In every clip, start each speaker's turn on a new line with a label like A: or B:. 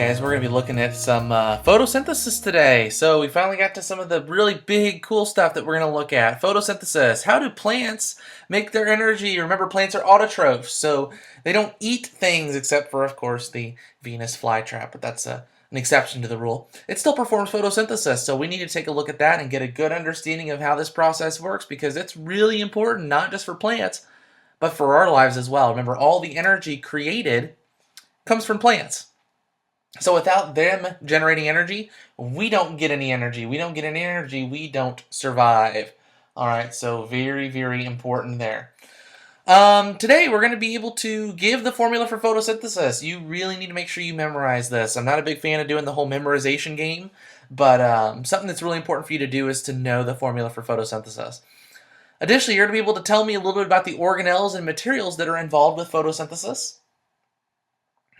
A: guys, we're going to be looking at some photosynthesis today. So we finally got to some of the really big, cool stuff that we're going to look at. Photosynthesis. How do plants make their energy? Remember, plants are autotrophs, so they don't eat things except for, of course, the Venus flytrap, but that's an exception to the rule. It still performs photosynthesis, so we need to take a look at that and get a good understanding of how this process works, because it's really important, not just for plants, but for our lives as well. Remember, all the energy created comes from plants. So without them generating energy, we don't get any energy. We don't get any energy, we don't survive. All right, so very, very important there. Today we're going to be able to give the formula for photosynthesis. You really need to make sure you memorize this. I'm not a big fan of doing the whole memorization game, but something that's really important for you to do is to know the formula for photosynthesis. Additionally, you're going to be able to tell me a little bit about the organelles and materials that are involved with photosynthesis.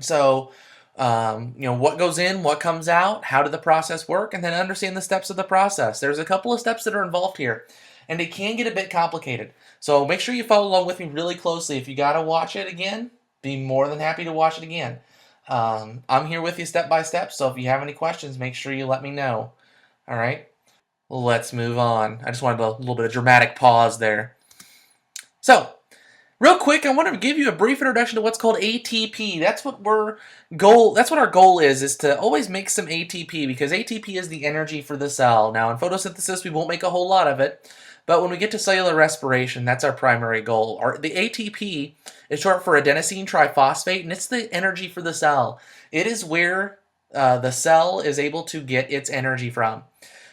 A: So, what goes in, what comes out, how did the process work, and then understand the steps of the process. There's a couple of steps that are involved here, and it can get a bit complicated. So make sure you follow along with me really closely. If you got to watch it again, be more than happy to watch it again. I'm here with you step by step, so if you have any questions, make sure you let me know. All right, let's move on. I just wanted a little bit of dramatic pause there. So, real quick, I want to give you a brief introduction to what's called ATP. That's what our goal is to always make some ATP, because ATP is the energy for the cell. Now, in photosynthesis, we won't make a whole lot of it, but when we get to cellular respiration, that's our primary goal. The ATP is short for adenosine triphosphate, and it's the energy for the cell. It is where the cell is able to get its energy from.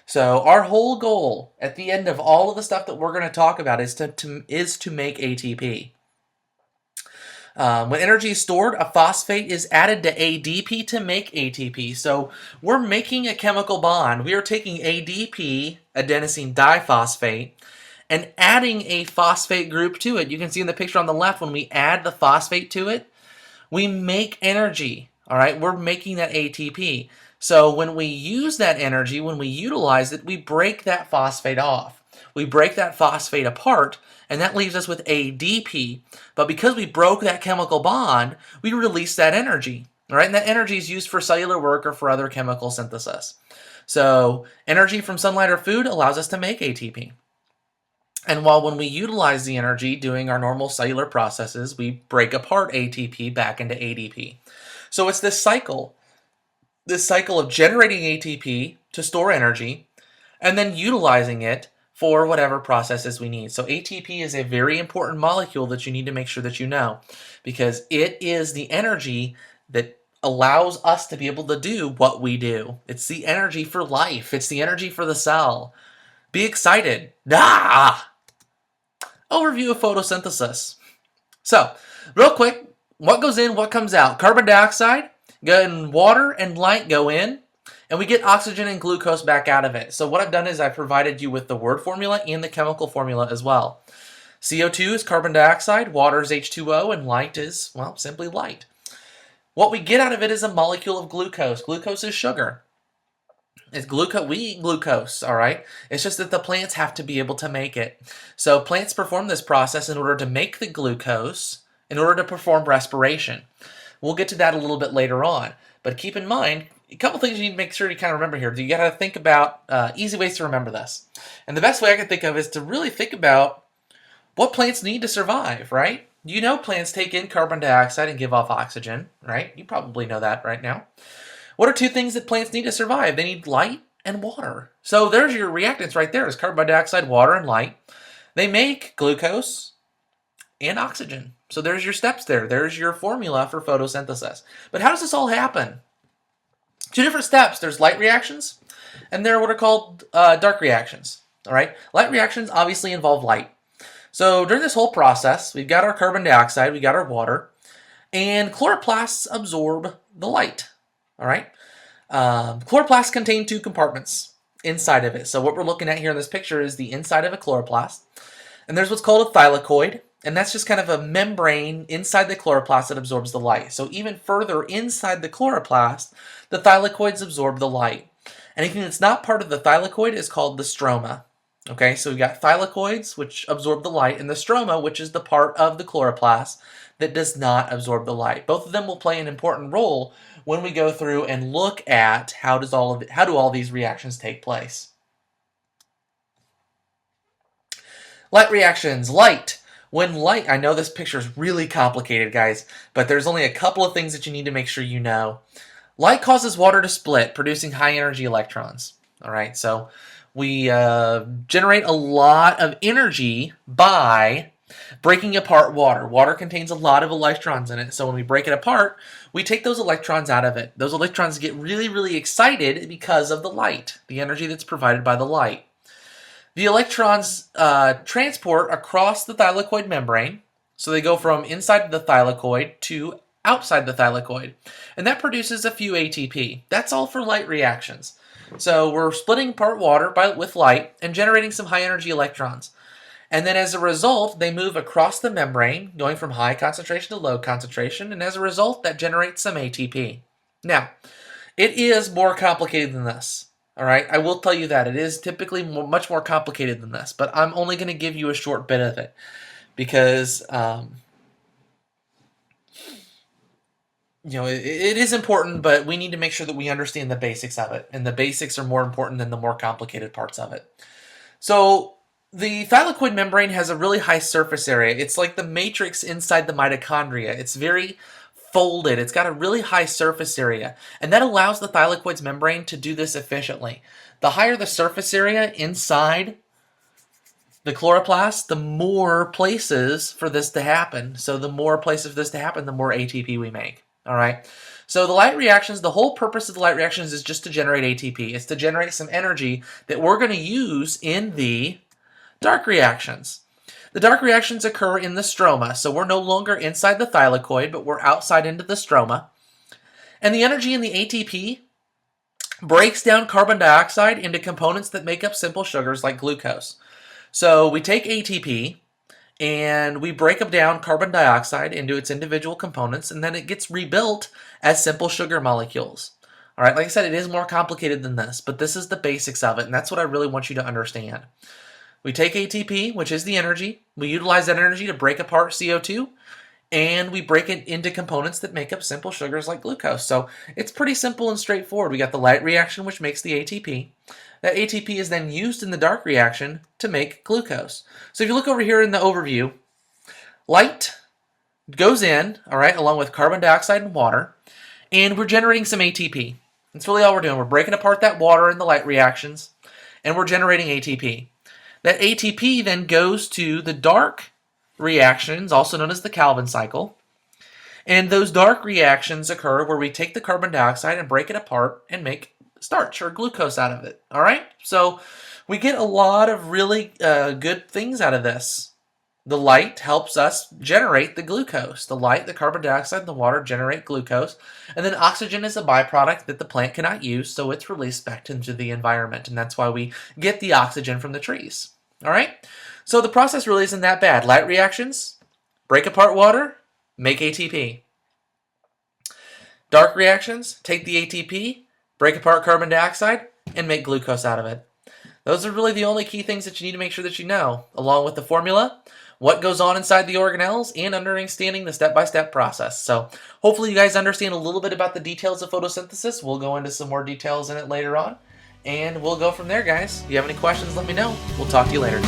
A: So our whole goal at the end of all of the stuff that we're going to talk about is to make ATP. When energy is stored, a phosphate is added to ADP to make ATP. So we're making a chemical bond. We are taking ADP, adenosine diphosphate, and adding a phosphate group to it. You can see in the picture on the left, when we add the phosphate to it, we make energy. All right, we're making that ATP. So when we use that energy, when we utilize it, we break that phosphate off. We break that phosphate apart, and that leaves us with ADP. But because we broke that chemical bond, we release that energy. All right, and that energy is used for cellular work or for other chemical synthesis. So energy from sunlight or food allows us to make ATP. And while when we utilize the energy doing our normal cellular processes, we break apart ATP back into ADP. So it's this cycle of generating ATP to store energy and then utilizing it for whatever processes we need. So ATP is a very important molecule that you need to make sure that you know, because it is the energy that allows us to be able to do what we do. It's the energy for life. It's the energy for the cell. Be excited. Overview of photosynthesis. So, real quick, what goes in, what comes out? Carbon dioxide, and water and light go in, and we get oxygen and glucose back out of it. So what I've done is I've provided you with the word formula and the chemical formula as well. CO2 is carbon dioxide, water is H2O, and light is, well, simply light. What we get out of it is a molecule of glucose. Glucose is sugar. It's glucose. We eat glucose, all right? It's just that the plants have to be able to make it. So plants perform this process in order to make the glucose, in order to perform respiration. We'll get to that a little bit later on. But keep in mind, a couple things you need to make sure you kind of remember here. You got to think about easy ways to remember this. And the best way I can think of is to really think about what plants need to survive, right? You know plants take in carbon dioxide and give off oxygen, right? You probably know that right now. What are two things that plants need to survive? They need light and water. So there's your reactants right there. It's carbon dioxide, water, and light. They make glucose and oxygen. So there's your steps there. There's your formula for photosynthesis. But how does this all happen? Two different steps. There's light reactions, and there are what are called dark reactions. All right. Light reactions obviously involve light. So during this whole process, we've got our carbon dioxide, we got our water, and chloroplasts absorb the light. All right. Chloroplasts contain two compartments inside of it. So what we're looking at here in this picture is the inside of a chloroplast, and there's what's called a thylakoid. And that's just kind of a membrane inside the chloroplast that absorbs the light. So even further inside the chloroplast, the thylakoids absorb the light. Anything that's not part of the thylakoid is called the stroma. Okay, so we've got thylakoids, which absorb the light, and the stroma, which is the part of the chloroplast that does not absorb the light. Both of them will play an important role when we go through and look at how do all these reactions take place. Light reactions. Light. When light, I know this picture is really complicated, guys, but there's only a couple of things that you need to make sure you know. Light causes water to split, producing high energy electrons. All right, so we generate a lot of energy by breaking apart water. Water contains a lot of electrons in it, so when we break it apart, we take those electrons out of it. Those electrons get really, really excited because of the light, the energy that's provided by the light. The electrons transport across the thylakoid membrane, so they go from inside the thylakoid to outside the thylakoid, and that produces a few ATP. That's all for light reactions. So we're splitting apart water with light and generating some high energy electrons. And then as a result, they move across the membrane, going from high concentration to low concentration, and as a result, that generates some ATP. Now, it is more complicated than this. All right, I will tell you that. It is typically much more complicated than this, but I'm only going to give you a short bit of it because, it is important, but we need to make sure that we understand the basics of it, and the basics are more important than the more complicated parts of it. So the thylakoid membrane has a really high surface area. It's like the matrix inside the mitochondria. It's very folded. It's got a really high surface area, and that allows the thylakoid's membrane to do this efficiently. The higher the surface area inside the chloroplast, the more places for this to happen. So the more places for this to happen, the more ATP we make. All right. So the light reactions, the whole purpose of the light reactions is just to generate ATP. It's to generate some energy that we're going to use in the dark reactions. The dark reactions occur in the stroma, so we're no longer inside the thylakoid, but we're outside into the stroma. And the energy in the ATP breaks down carbon dioxide into components that make up simple sugars like glucose. So we take ATP and we break up down carbon dioxide into its individual components, and then it gets rebuilt as simple sugar molecules. All right, like I said, it is more complicated than this, but this is the basics of it, and that's what I really want you to understand. We take ATP, which is the energy, we utilize that energy to break apart CO2, and we break it into components that make up simple sugars like glucose. So it's pretty simple and straightforward. We got the light reaction, which makes the ATP. That ATP is then used in the dark reaction to make glucose. So if you look over here in the overview, light goes in, all right, along with carbon dioxide and water, and we're generating some ATP. That's really all we're doing. We're breaking apart that water in the light reactions, and we're generating ATP. That ATP then goes to the dark reactions, also known as the Calvin cycle. And those dark reactions occur where we take the carbon dioxide and break it apart and make starch or glucose out of it. All right? So we get a lot of really good things out of this. The light helps us generate the glucose. The light, the carbon dioxide, and the water generate glucose. And then oxygen is a byproduct that the plant cannot use, so it's released back into the environment. And that's why we get the oxygen from the trees. All right? So the process really isn't that bad. Light reactions, break apart water, make ATP. Dark reactions, take the ATP, break apart carbon dioxide, and make glucose out of it. Those are really the only key things that you need to make sure that you know, along with the formula, what goes on inside the organelles, and understanding the step-by-step process. So hopefully you guys understand a little bit about the details of photosynthesis. We'll go into some more details in it later on, and we'll go from there, guys. If you have any questions, let me know. We'll talk to you later.